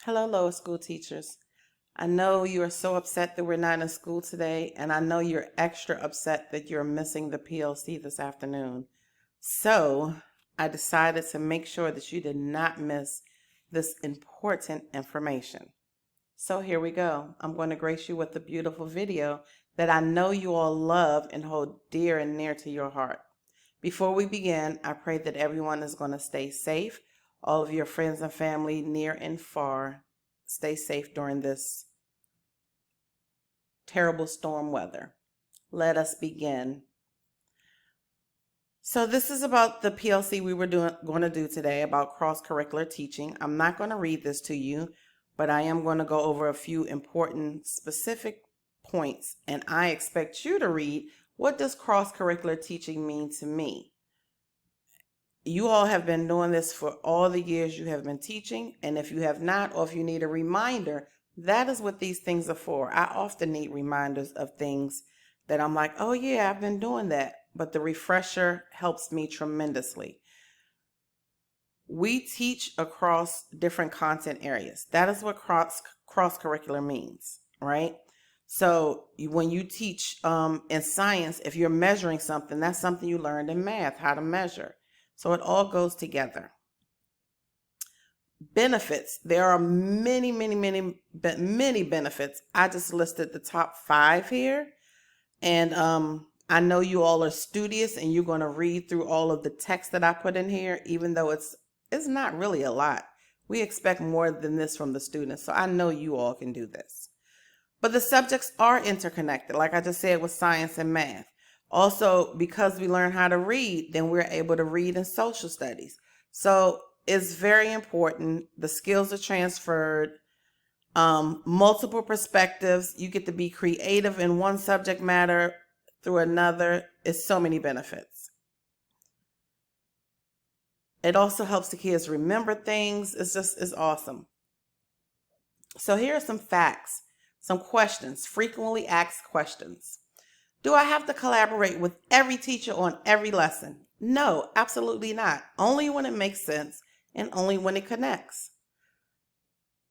Hello, lower school teachers. I know you are so upset that we're not in school today, and I know you're extra upset that you're missing the PLC this afternoon. So, I decided to make sure that you did not miss this important information. So, here we go. I'm going to grace you with a beautiful video that I know you all love and hold dear and near to your heart. Before we begin, I pray that everyone is going to stay safe. All of your friends and family, near and far, stay safe during this terrible storm weather. Let us begin. So this is about the PLC we were going to do today about cross-curricular teaching. I'm not going to read this to you, but I am going to go over a few important specific points, and I expect you to read, what does cross-curricular teaching mean to me? You all have been doing this for all the years you have been teaching, and if you have not, or if you need a reminder, that is what these things are for. I often need reminders of things that I'm like, oh yeah, I've been doing that, but the refresher helps me tremendously. We teach across different content areas. That is what cross-curricular means, right? So when you teach in science, if you're measuring something, that's something you learned in math, how to measure. So it all goes together. Benefits. There are many benefits. I just listed the top 5 here. And I know you all are studious and you're going to read through all of the text that I put in here, even though it's not really a lot. We expect more than this from the students. So I know you all can do this. But the subjects are interconnected, like I just said with science and math. Also, because we learn how to read, then we're able to read in social studies. So it's very important. The skills are transferred. Multiple perspectives. You get to be creative in one subject matter through another. It's so many benefits. It also helps the kids remember things. It's awesome. So here are some facts, some questions, frequently asked questions. Do I have to collaborate with every teacher on every lesson? No, absolutely not. Only when it makes sense and only when it connects.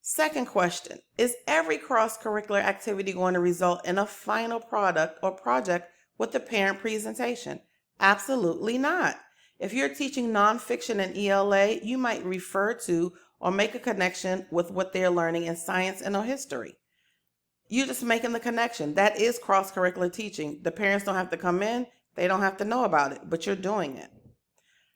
Second question, is every cross-curricular activity going to result in a final product or project with a parent presentation? Absolutely not. If you're teaching nonfiction and ELA, you might refer to or make a connection with what they're learning in science and or history. You're just making the connection. That is cross-curricular teaching. The parents don't have to come in. They don't have to know about it, but you're doing it.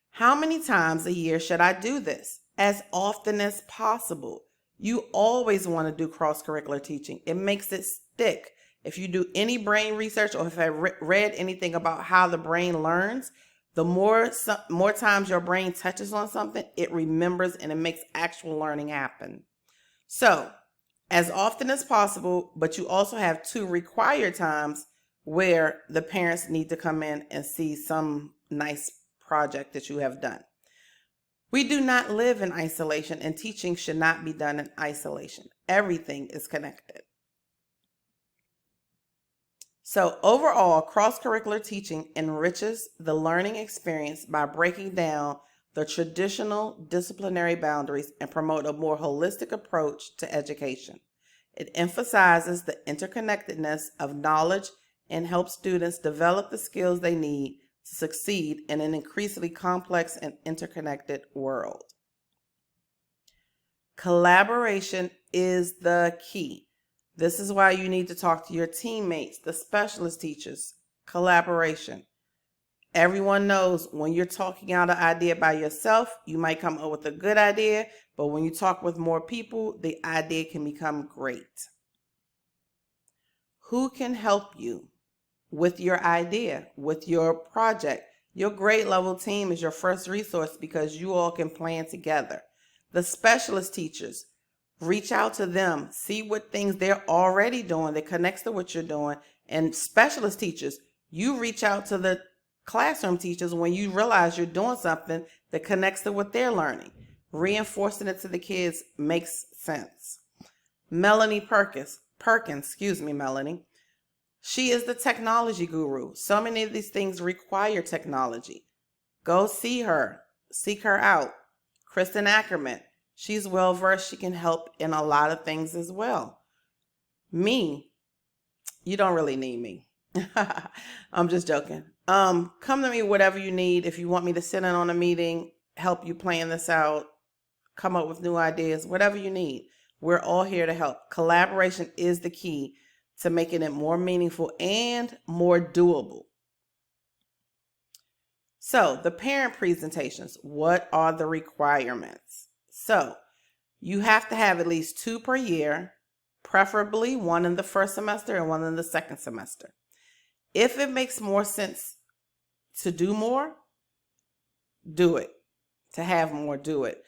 How many times a year should I do this? As often as possible. You always want to do cross-curricular teaching. It makes it stick. If you do any brain research or if I read anything about how the brain learns, the more times your brain touches on something, it remembers and it makes actual learning happen. So, as often as possible, but you also have 2 required times where the parents need to come in and see some nice project that you have done. We do not live in isolation, and teaching should not be done in isolation. Everything is connected. So overall, cross-curricular teaching enriches the learning experience by breaking down the traditional disciplinary boundaries and promote a more holistic approach to education. It emphasizes the interconnectedness of knowledge and helps students develop the skills they need to succeed in an increasingly complex and interconnected world. Collaboration is the key. This is why you need to talk to your teammates, the specialist teachers. Collaboration. Everyone knows when you're talking out an idea by yourself, you might come up with a good idea, but when you talk with more people, the idea can become great. Who can help you with your idea, with your project? Your grade level team is your first resource because you all can plan together. The specialist teachers, reach out to them, see what things they're already doing that connects to what you're doing. And specialist teachers, you reach out to the classroom teachers when you realize you're doing something that connects to what they're learning. Reinforcing it to the kids makes sense. Melanie Perkins, Melanie. She is the technology guru. So many of these things require technology. Go see her. Seek her out. Kristen Ackerman. She's well versed. She can help in a lot of things as well. Me, you don't really need me. I'm just joking. Come to me, whatever you need. If you want me to sit in on a meeting, help you plan this out, come up with new ideas, whatever you need. We're all here to help. Collaboration is the key to making it more meaningful and more doable. So the parent presentations, what are the requirements? So you have to have at least 2 per year, preferably 1 in the first semester and 1 in the second semester. If it makes more sense to do more, do it. To have more, do it.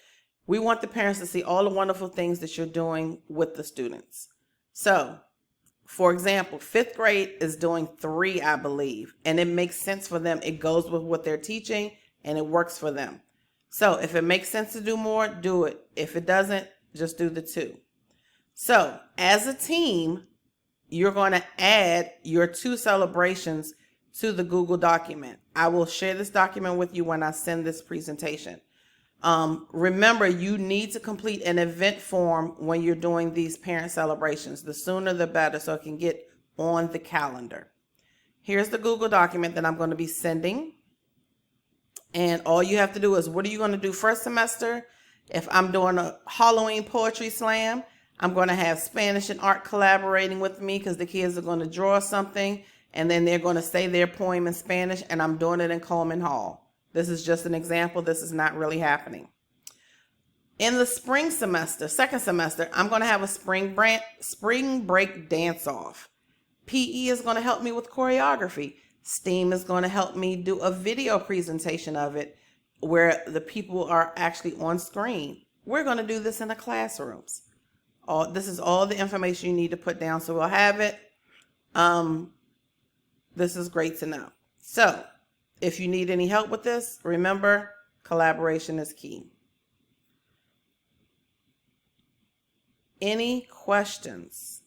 We want the parents to see all the wonderful things that you're doing with the students. So, for example, 5th grade is doing 3, I believe, and it makes sense for them. It goes with what they're teaching and it works for them. So if it makes sense to do more, do it. If it doesn't, just do the 2. So as a team, you're going to add your 2 celebrations to the Google document. I will share this document with you when I send this presentation. Remember, you need to complete an event form when you're doing these parent celebrations. The sooner the better, so it can get on the calendar. Here's the Google document that I'm going to be sending. And all you have to do is, what are you going to do first semester? If I'm doing a Halloween poetry slam, I'm going to have Spanish and art collaborating with me because the kids are going to draw something and then they're going to say their poem in Spanish, and I'm doing it in Coleman Hall. This is just an example. This is not really happening. In the spring semester, second semester, I'm going to have a spring break dance off. PE is going to help me with choreography. STEAM is going to help me do a video presentation of it where the people are actually on screen. We're going to do this in the classrooms. This is all the information you need to put down, so we'll have it. This is great to know. So if you need any help with this, remember, collaboration is key. Any questions?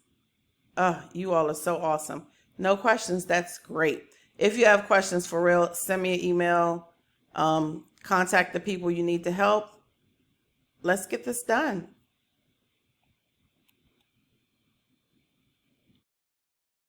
Oh, you all are so awesome. No questions, that's great. If you have questions for real, send me an email, contact the people you need to help. Let's get this done.